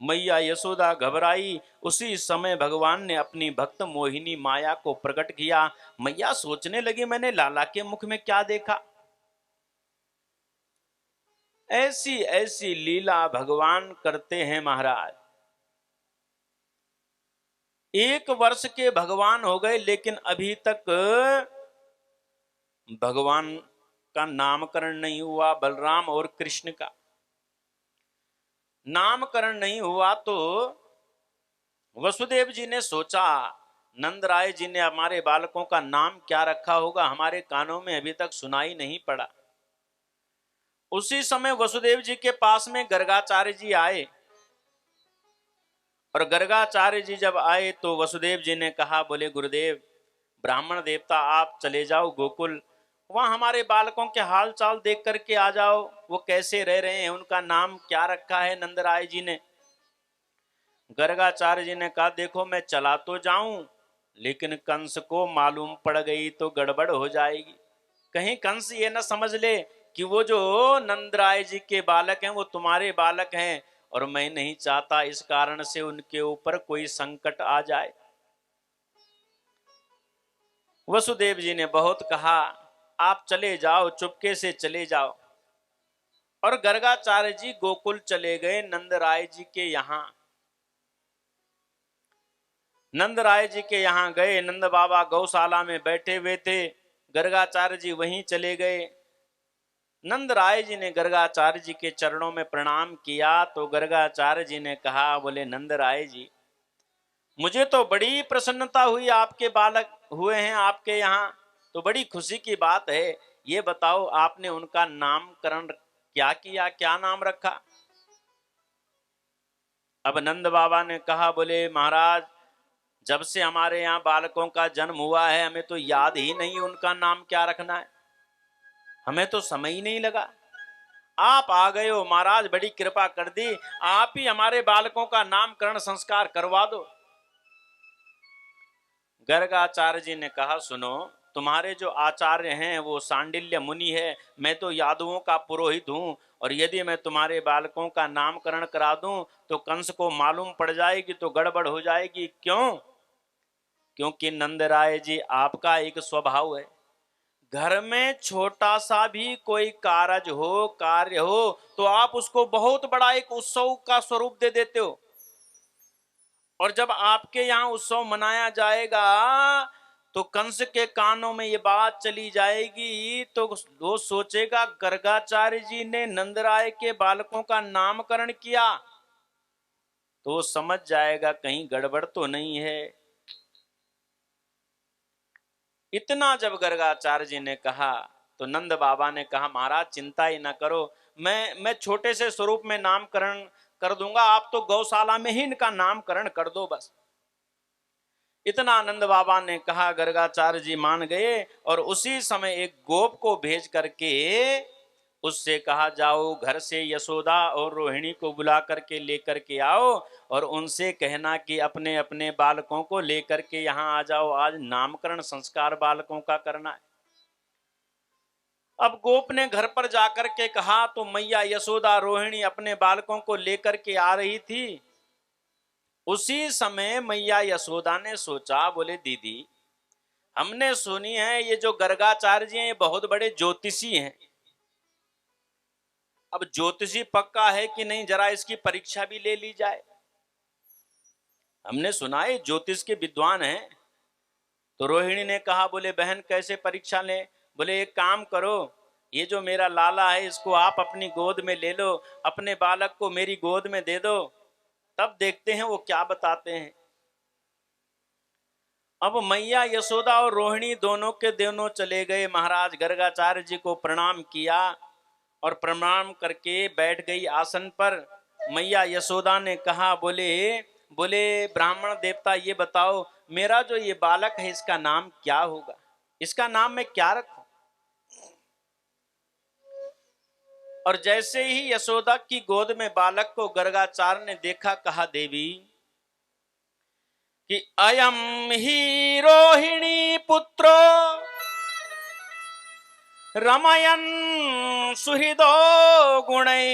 [SPEAKER 1] मैया यशोदा घबराई। उसी समय भगवान ने अपनी भक्त मोहिनी माया को प्रकट किया। मैया सोचने लगी, मैंने लाला के मुख में क्या देखा। ऐसी ऐसी लीला भगवान करते हैं महाराज। 1 वर्ष के भगवान हो गए, लेकिन अभी तक भगवान का नामकरण नहीं हुआ। बलराम और कृष्ण का नामकरण नहीं हुआ तो वसुदेव जी ने सोचा, नंदराय जी ने हमारे बालकों का नाम क्या रखा होगा, हमारे कानों में अभी तक सुनाई नहीं पड़ा। उसी समय वसुदेव जी के पास में गर्गाचार्य जी आए। और गर्गाचार्य जी जब आए तो वसुदेव जी ने कहा, बोले गुरुदेव, ब्राह्मण देवता आप चले जाओ गोकुल, वहां हमारे बालकों के हाल चाल देख करके आ जाओ, वो कैसे रह रहे हैं, उनका नाम क्या रखा है नंदराय जी ने। गर्गाचार्य जी ने कहा, देखो मैं चला तो जाऊं, लेकिन कंस को मालूम पड़ गई तो गड़बड़ हो जाएगी। कहीं कंस ये न समझ ले कि वो जो नंदराय जी के बालक हैं वो तुम्हारे बालक हैं, और मैं नहीं चाहता इस कारण से उनके ऊपर कोई संकट आ जाए। वसुदेव जी ने बहुत कहा, आप चले जाओ, चुपके से चले जाओ। और गर्गाचार्य जी गोकुल चले गए नंदराय जी के यहां। नंदराय जी के यहां गए, नंद बाबा गौशाला में बैठे हुए थे, गर्गाचार्य जी वहीं चले गए। नंदराय जी ने गर्गाचार्य जी के चरणों में प्रणाम किया तो गर्गाचार्य जी ने कहा, बोले नंदराय जी, मुझे तो बड़ी प्रसन्नता हुई, आपके बालक हुए हैं आपके यहाँ, तो बड़ी खुशी की बात है। ये बताओ आपने उनका नामकरण क्या किया, क्या नाम रखा। अब नंद बाबा ने कहा, बोले महाराज, जब से हमारे यहाँ बालकों का जन्म हुआ है, हमें तो याद ही नहीं उनका नाम क्या रखना है, हमें तो समय ही नहीं लगा। आप आ गए हो महाराज, बड़ी कृपा कर दी, आप ही हमारे बालकों का नामकरण संस्कार करवा दो। गर्गाचार्य जी ने कहा, सुनो, तुम्हारे जो आचार्य हैं वो सांडिल्य मुनि है, मैं तो यादवों का पुरोहित हूं, और यदि मैं तुम्हारे बालकों का नामकरण करा दूं तो कंस को मालूम पड़ जाएगी तो गड़बड़ हो जाएगी। क्यों? क्योंकि नंदराय जी आपका एक स्वभाव है, घर में छोटा सा भी कोई कार्य हो तो आप उसको बहुत बड़ा एक उत्सव का स्वरूप दे देते हो। और जब आपके यहाँ उत्सव मनाया जाएगा तो कंस के कानों में ये बात चली जाएगी तो वो सोचेगा गर्गाचार्य जी ने नंदराय के बालकों का नामकरण किया, तो वो समझ जाएगा कहीं गड़बड़ तो नहीं है। इतना जब गर्गाचार्य जी ने कहा तो नंद बाबा ने कहा, महाराज चिंता ही ना करो, मैं छोटे से स्वरूप में नामकरण कर दूंगा, आप तो गौशाला में ही इनका नामकरण कर दो बस। इतना नंद बाबा ने कहा, गर्गाचार्य जी मान गए। और उसी समय एक गोप को भेज करके उससे कहा जाओ घर से यशोदा और रोहिणी को बुला करके लेकर के आओ और उनसे कहना कि अपने अपने बालकों को लेकर के यहाँ आ जाओ, आज नामकरण संस्कार बालकों का करना है। अब गोप ने घर पर जाकर के कहा तो मैया यशोदा रोहिणी अपने बालकों को लेकर के आ रही थी। उसी समय मैया यशोदा ने सोचा, बोले दीदी हमने सुनी है ये जो गर्गाचार्य जी हैं ये बहुत बड़े ज्योतिषी हैं। अब ज्योतिषी पक्का है कि नहीं, जरा इसकी परीक्षा भी ले ली जाए। हमने सुना है ज्योतिष के विद्वान हैं। तो रोहिणी ने कहा, बोले बहन कैसे परीक्षा लें? बोले एक काम करो, ये जो मेरा लाला है इसको आप अपनी गोद में ले लो, अपने बालक को मेरी गोद में दे दो, तब देखते हैं वो क्या बताते हैं। अब मैया यशोदा और रोहिणी दोनों के दोनों चले गए। महाराज गर्गाचार्य जी को प्रणाम किया और प्रणाम करके बैठ गई आसन पर। मैया यशोदा ने कहा, बोले ब्राह्मण देवता ये बताओ मेरा जो ये बालक है इसका नाम क्या होगा, इसका नाम मैं क्या रखूं? और जैसे ही यशोदा की गोद में बालक को गर्गाचार्य ने देखा, कहा देवी कि अयम ही रोहिणी पुत्रो रमयन सुहृदो गुणै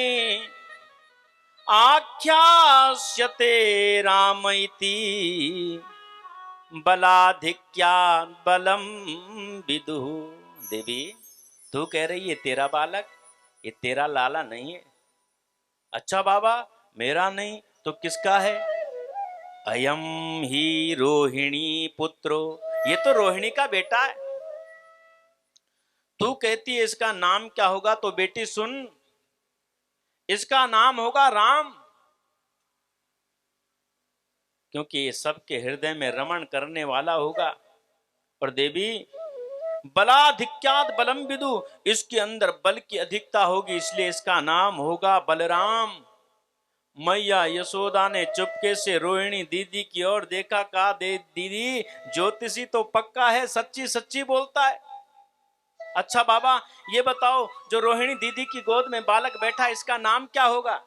[SPEAKER 1] आख्यास्यते राम इति बलाधिक्या बलम विदुः। देवी तू कह रही है तेरा बालक, ये तेरा लाला नहीं है। अच्छा बाबा मेरा नहीं तो किसका है? अयम ही रोहिणी पुत्रो, ये तो रोहिणी का बेटा है। तू कहती है इसका नाम क्या होगा? तो बेटी सुन, इसका नाम होगा राम, क्योंकि ये सबके हृदय में रमण करने वाला होगा। और देवी बलाधिक्यात बलम विदु, इसके अंदर बल की अधिकता होगी, इसलिए इसका नाम होगा बलराम। मैया यशोदा ने चुपके से रोहिणी दीदी की ओर देखा, कहा दीदी ज्योतिषी तो पक्का है, सच्ची सच्ची बोलता है। अच्छा बाबा ये बताओ जो रोहिणी दीदी की गोद में बालक बैठा है इसका नाम क्या होगा,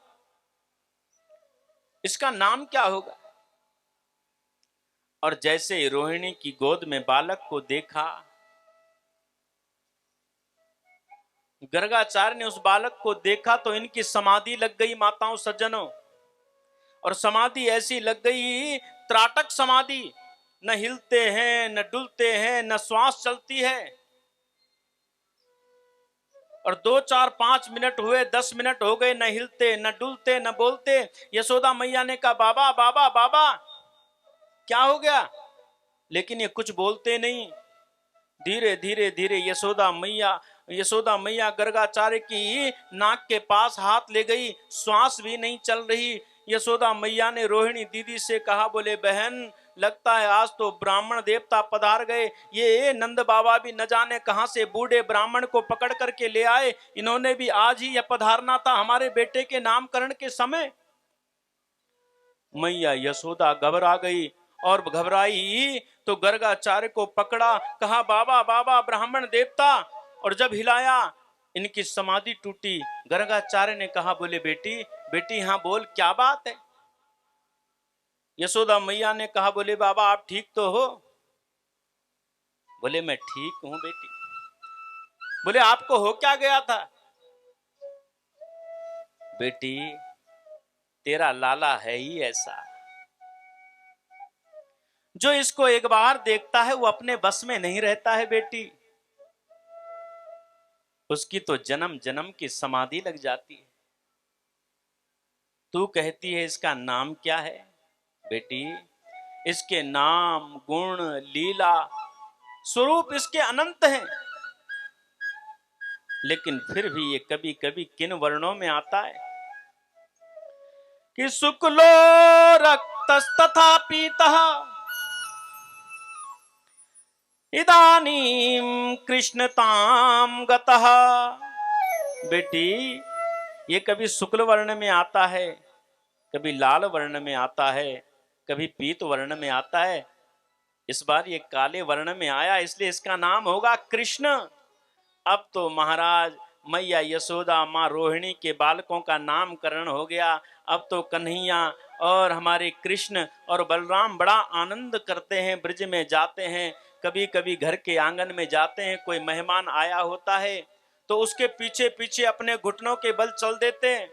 [SPEAKER 1] इसका नाम क्या होगा? और जैसे ही रोहिणी की गोद में बालक को देखा, गर्गाचार्य ने उस बालक को देखा तो इनकी समाधि लग गई माताओं सज्जनों। और समाधि ऐसी लग गई, त्राटक समाधि, न हिलते हैं न डुलते हैं न श्वास चलती है। और 2 4 5 मिनट हुए, 10 मिनट हो गए, न हिलते न डुलते न बोलते। यशोदा मैया ने कहा बाबा बाबा बाबा क्या हो गया? लेकिन ये कुछ बोलते नहीं। धीरे धीरे धीरे यशोदा मैया गर्गाचार्य की नाक के पास हाथ ले गई, श्वास भी नहीं चल रही। यशोदा मैया ने रोहिणी दीदी से कहा, बोले बहन लगता है आज तो ब्राह्मण देवता पधार गए। ये नंद बाबा भी न जाने कहां से बूढ़े ब्राह्मण को पकड़ करके ले आए, इन्होंने भी आज ही यह पधारना था हमारे बेटे के नामकरण के समय। मैया यशोदा घबरा गई और घबराई तो गर्गाचार्य को पकड़ा, कहा बाबा बाबा ब्राह्मण देवता, और जब हिलाया इनकी समाधि टूटी। गर्गाचार्य ने कहा, बोले बेटी बेटी हाँ बोल क्या बात है? यशोदा मैया ने कहा, बोले बाबा आप ठीक तो हो? बोले मैं ठीक हूं बेटी। बोले आपको हो क्या गया था? बेटी तेरा लाला है ही ऐसा, जो इसको एक बार देखता है वो अपने बस में नहीं रहता है बेटी, उसकी तो जन्म जन्म की समाधि लग जाती है। तू कहती है इसका नाम क्या है? बेटी इसके नाम गुण लीला स्वरूप इसके अनंत हैं, लेकिन फिर भी ये कभी कभी किन वर्णों में आता है कि शुक्लो रक्तस्तथा पीतः इदानीं कृष्णताम गतः। बेटी ये कभी शुक्ल वर्ण में आता है, कभी लाल वर्ण में आता है, कभी पीत वर्ण में आता है। इस बार ये काले वर्ण में आया, इसलिए इसका नाम होगा कृष्ण। अब तो महाराज मैया यशोदा माँ रोहिणी के बालकों का नामकरण हो गया। अब तो कन्हैया और हमारे कृष्ण और बलराम बड़ा आनंद करते हैं, ब्रज में जाते हैं। कभी कभी घर के आंगन में जाते हैं, कोई मेहमान आया होता है तो उसके पीछे पीछे अपने घुटनों के बल चल देते हैं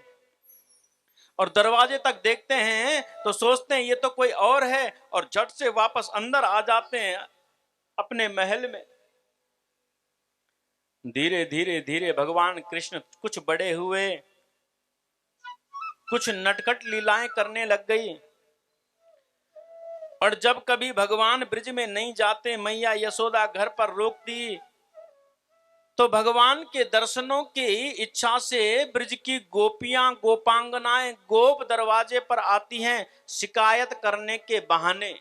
[SPEAKER 1] और दरवाजे तक देखते हैं तो सोचते हैं ये तो कोई और है, और झट से वापस अंदर आ जाते हैं अपने महल में। धीरे धीरे धीरे भगवान कृष्ण कुछ बड़े हुए, कुछ नटखट लीलाएं करने लग गई। और जब कभी भगवान ब्रिज में नहीं जाते, मैया यशोदा घर पर रोकती, तो भगवान के दर्शनों की इच्छा से ब्रिज की गोपियां गोपांगनाएं गोप दरवाजे पर आती हैं शिकायत करने के बहाने।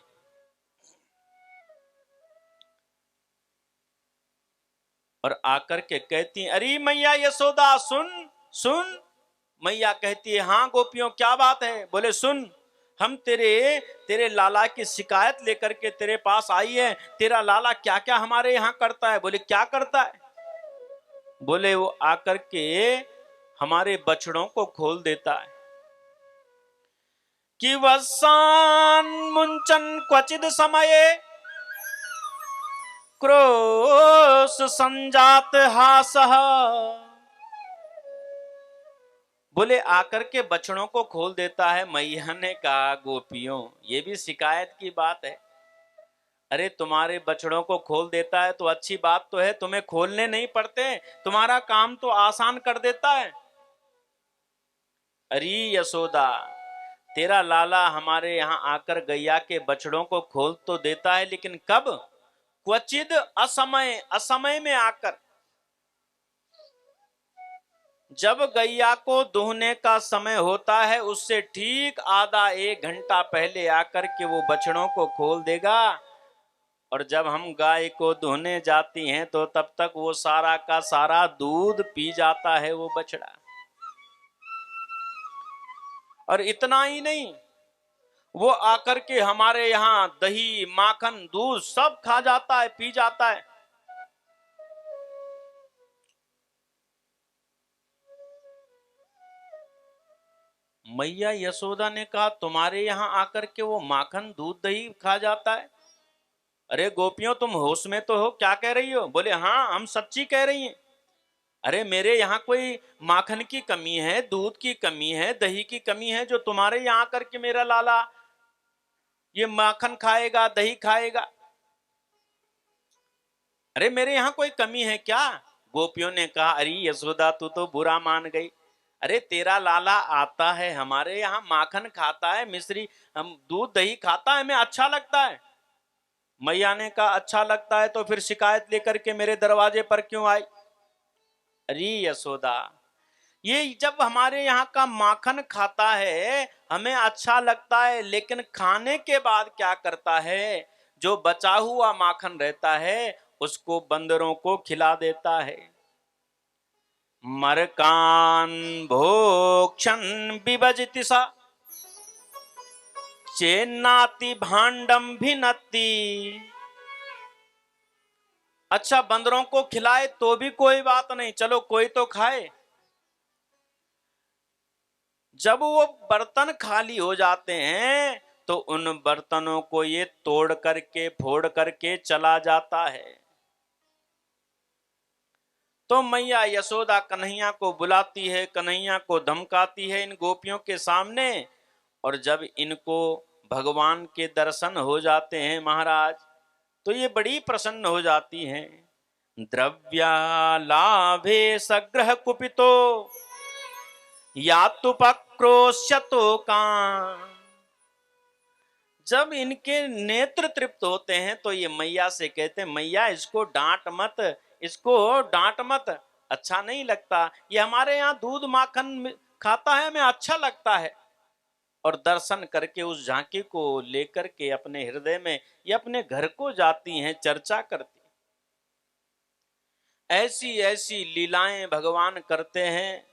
[SPEAKER 1] और आकर के कहती, अरे मैया यशोदा सुन सुन। मैया कहती है, हाँ गोपियों क्या बात है? बोले सुन, हम तेरे लाला की शिकायत लेकर के तेरे पास आई है। तेरा लाला क्या क्या हमारे यहाँ करता है? बोले क्या करता है? बोले वो आकर के हमारे बछड़ों को खोल देता है कि वसान मुंचन क्वचिद समये क्रोश संजात हासः। बोले आकर के बछड़ों को खोल देता है। मैया ने कहा, गोपियों ये भी शिकायत की बात है? अरे तुम्हारे बछड़ों को खोल देता है तो अच्छी बात तो है, तुम्हें खोलने नहीं पड़ते, तुम्हारा काम तो आसान कर देता है। अरे यशोदा, तेरा लाला हमारे यहाँ आकर गैया के बछड़ों को खोल तो देता है, लेकिन कब? क्वचिद असमय, असमय में आकर। जब गैया को दुहने का समय होता है उससे ठीक आधा एक घंटा पहले आकर के वो बछड़ों को खोल देगा। और जब हम गाय को दुहने जाती हैं तो तब तक वो सारा का सारा दूध पी जाता है वो बछड़ा। और इतना ही नहीं, वो आकर के हमारे यहाँ दही माखन दूध सब खा जाता है, पी जाता है। मैया यशोदा ने कहा, तुम्हारे यहाँ आकर के वो माखन दूध दही खा जाता है? अरे गोपियों तुम होश में तो हो, क्या कह रही हो? बोले हाँ हम सच्ची कह रही हैं। अरे मेरे यहाँ कोई माखन की कमी है, दूध की कमी है, दही की कमी है जो तुम्हारे यहाँ आकर के मेरा लाला ये माखन खाएगा, दही खाएगा? अरे मेरे यहाँ कोई कमी है क्या? गोपियों ने कहा, अरे यशोदा तू तो बुरा मान गई। अरे तेरा लाला आता है हमारे यहाँ, माखन खाता है, मिश्री हम दूध दही खाता है, हमें अच्छा लगता है। मैया ने कहा, अच्छा लगता है तो फिर शिकायत लेकर के मेरे दरवाजे पर क्यों आई? अरे यशोदा, ये जब हमारे यहाँ का माखन खाता है हमें अच्छा लगता है, लेकिन खाने के बाद क्या करता है? जो बचा हुआ माखन रहता है उसको बंदरों को खिला देता है। मरकान भोक्षण विभजिति सा चेन्नाति भांडम भिन्नति। अच्छा बंदरों को खिलाए तो भी कोई बात नहीं, चलो कोई तो खाए। जब वो बर्तन खाली हो जाते हैं तो उन बर्तनों को ये तोड़ करके फोड़ करके चला जाता है। तो मैया यशोदा कन्हैया को बुलाती है, कन्हैया को धमकाती है इन गोपियों के सामने। और जब इनको भगवान के दर्शन हो जाते हैं महाराज, तो ये बड़ी प्रसन्न हो जाती हैं। द्रव्यालाभे सग्रह कुपितो यातुपक्रोश्यतो कान। जब इनके नेत्र तृप्त होते हैं तो ये मैया से कहते हैं, मैया इसको डांट मत, इसको डांट मत, अच्छा नहीं लगता, ये हमारे यहाँ दूध माखन खाता है, हमें अच्छा लगता है। और दर्शन करके उस झांकी को लेकर के अपने हृदय में या अपने घर को जाती हैं, चर्चा करती। ऐसी ऐसी लीलाएं भगवान करते हैं।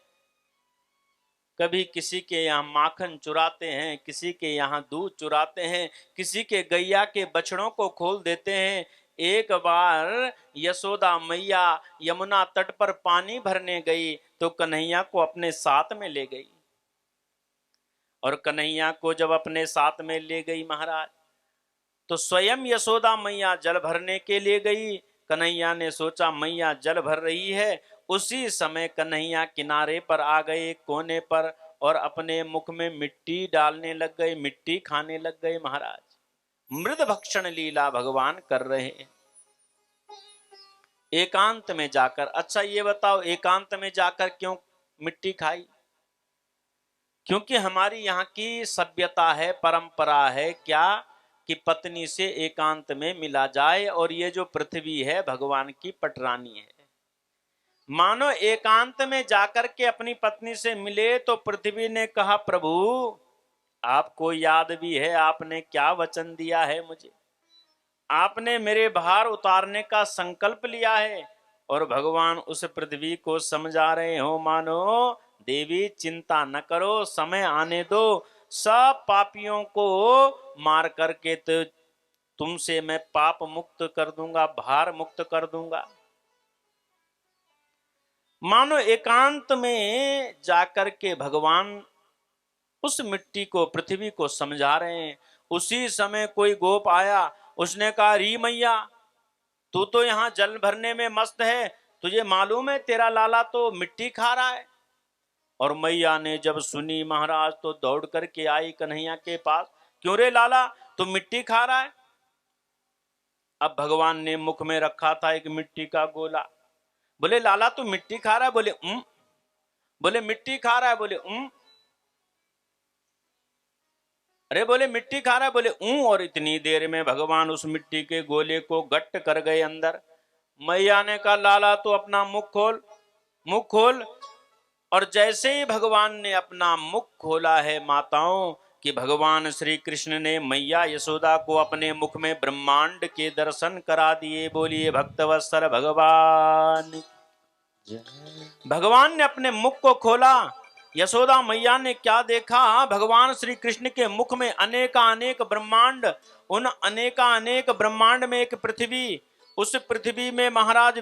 [SPEAKER 1] कभी किसी के यहाँ माखन चुराते हैं, किसी के यहाँ दूध चुराते हैं, किसी के गैया के बछड़ों को खोल देते हैं। एक बार यशोदा मैया यमुना तट पर पानी भरने गई तो कन्हैया को अपने साथ में ले गई। और कन्हैया को जब अपने साथ में ले गई महाराज, तो स्वयं यशोदा मैया जल भरने के लिए गई। कन्हैया ने सोचा मैया जल भर रही है, उसी समय कन्हैया किनारे पर आ गए, कोने पर, और अपने मुख में मिट्टी डालने लग गए, मिट्टी खाने लग गए। महाराज मृद भक्षण लीला भगवान कर रहे हैं एकांत में जाकर। अच्छा ये बताओ, एकांत में जाकर क्यों मिट्टी खाई? क्योंकि हमारी यहाँ की सभ्यता है, परंपरा है क्या कि पत्नी से एकांत में मिला जाए, और ये जो पृथ्वी है भगवान की पटरानी है। मानो एकांत में जाकर के अपनी पत्नी से मिले तो पृथ्वी ने कहा, प्रभु आपको याद भी है आपने क्या वचन दिया है मुझे, आपने मेरे भार उतारने का संकल्प लिया है। और भगवान उस पृथ्वी को समझा रहे हो, मानो देवी चिंता न करो, समय आने दो, सब पापियों को मार करके तो तुमसे मैं पाप मुक्त कर दूंगा, भार मुक्त कर दूंगा। मानो एकांत में जाकर के भगवान उस मिट्टी को, पृथ्वी को समझा रहे हैं। उसी समय कोई गोप आया, उसने कहा, री मैया तू तो यहाँ जल भरने में मस्त है, तुझे मालूम है तेरा लाला तो मिट्टी खा रहा है? और मैया ने जब सुनी महाराज तो दौड़ करके आई कन्हैया के पास, क्यों रे लाला तू मिट्टी खा रहा है? अब भगवान ने मुख में रखा था एक मिट्टी का गोला। बोले लाला तू मिट्टी खा रहा है? बोले बोले मिट्टी खा रहा है? बोले अरे बोले मिट्टी खा रहा है? बोले और इतनी देर में भगवान उस मिट्टी के गोले को गट्ट कर गए अंदर। मैया ने कहा, लाला तो अपना मुख खोल, मुख खोल। और जैसे ही भगवान ने अपना मुख खोला है माताओं, कि भगवान श्री कृष्ण ने मैया यशोदा को अपने मुख में ब्रह्मांड के दर्शन करा दिए। बोलिए भक्तवत्सल भगवान। भगवान ने अपने मुख को खोला, यशोदा मैया ने क्या देखा? भगवान श्री कृष्ण के मुख में अनेक ब्रह्मांड, उन अनेक ब्रह्मांड में एक पृथ्वी, उस पृथ्वी में महाराज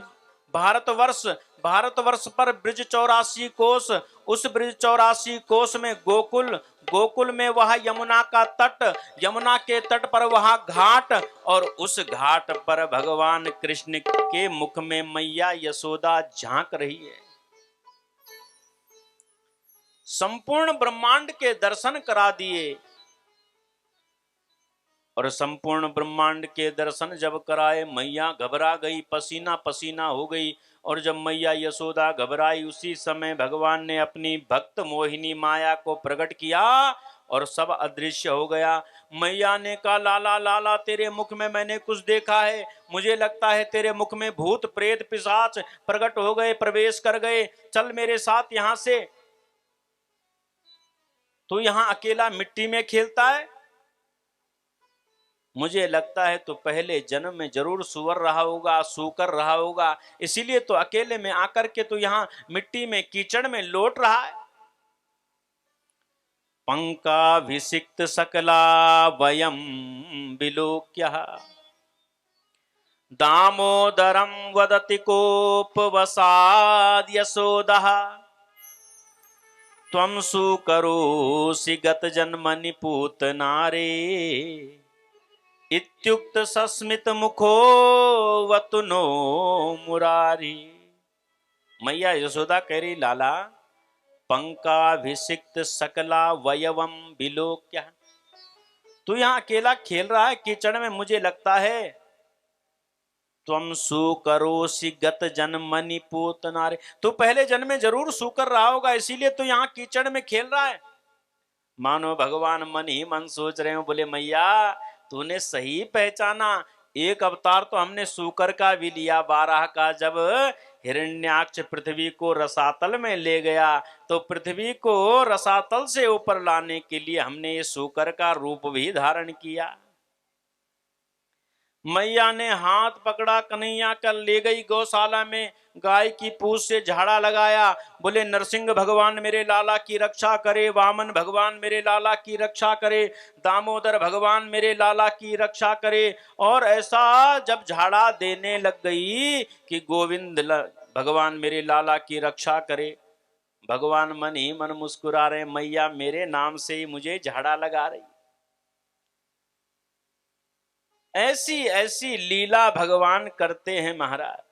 [SPEAKER 1] भारतवर्ष, भारतवर्ष पर ब्रिज 84 कोस, उस ब्रिज 84 कोस में गोकुल, गोकुल में वह यमुना का तट, यमुना के तट पर वह घाट, और उस घाट पर भगवान कृष्ण के मुख में मैया यशोदा झांक रही है। संपूर्ण ब्रह्मांड के दर्शन करा दिए। और संपूर्ण ब्रह्मांड के दर्शन जब कराए, मैया घबरा गई, पसीना पसीना हो गई। और जब मैया यशोदा घबराई, उसी समय भगवान ने अपनी भक्त मोहिनी माया को प्रकट किया और सब अदृश्य हो गया। मैया ने कहा, लाला लाला तेरे मुख में मैंने कुछ देखा है, मुझे लगता है तेरे मुख में भूत प्रेत पिशाच प्रकट हो गए, प्रवेश कर गए, चल मेरे साथ यहां से। तू यहां अकेला मिट्टी में खेलता है? मुझे लगता है तो पहले जन्म में जरूर सुअर रहा होगा, सूकर रहा होगा, इसीलिए तो अकेले में आकर के तो यहां मिट्टी में कीचड़ में लौट रहा है। पंकाभिषिक्त सकला वयम विलोक्य दामोदरम वदति कोपवसाद यशोदः त्वं सुकरोसि गत जन्मनि पूतनारे इत्युक्त सस्मित मुखो वतुनो मुरारी। मैया यशोदा कह रही, लाला पंकाभिषिक्त सकला वयवम विलोक्य, तू यहाँ अकेला खेल रहा है कीचड़ में, मुझे लगता है त्वं सुकरोसि गत जन्मनि पूतनारे, तू पहले जन्म में जरूर सूकर रहा होगा, इसीलिए तू यहाँ कीचड़ में खेल रहा है। मानो भगवान मन ही मन सोच रहे हो, बोले मैया तूने सही पहचाना, एक अवतार तो हमने सूकर का भी लिया, 12 का। जब हिरण्याक्ष पृथ्वी को रसातल में ले गया तो पृथ्वी को रसातल से ऊपर लाने के लिए हमने ये सूकर का रूप भी धारण किया। मैया ने हाथ पकड़ा, कन्हैया कर ले गई गौशाला में, गाय की पूंछ से झाड़ा लगाया, बोले नरसिंह भगवान मेरे लाला की रक्षा करे, वामन भगवान मेरे लाला की रक्षा करे, दामोदर भगवान मेरे लाला की रक्षा करे। और ऐसा जब झाड़ा देने लग गई कि गोविंद भगवान मेरे लाला की रक्षा करे, भगवान मन ही मन मुस्कुरा रहे, मैया मेरे नाम से ही मुझे झाड़ा लगा रही। ऐसी ऐसी लीला भगवान करते हैं महाराज।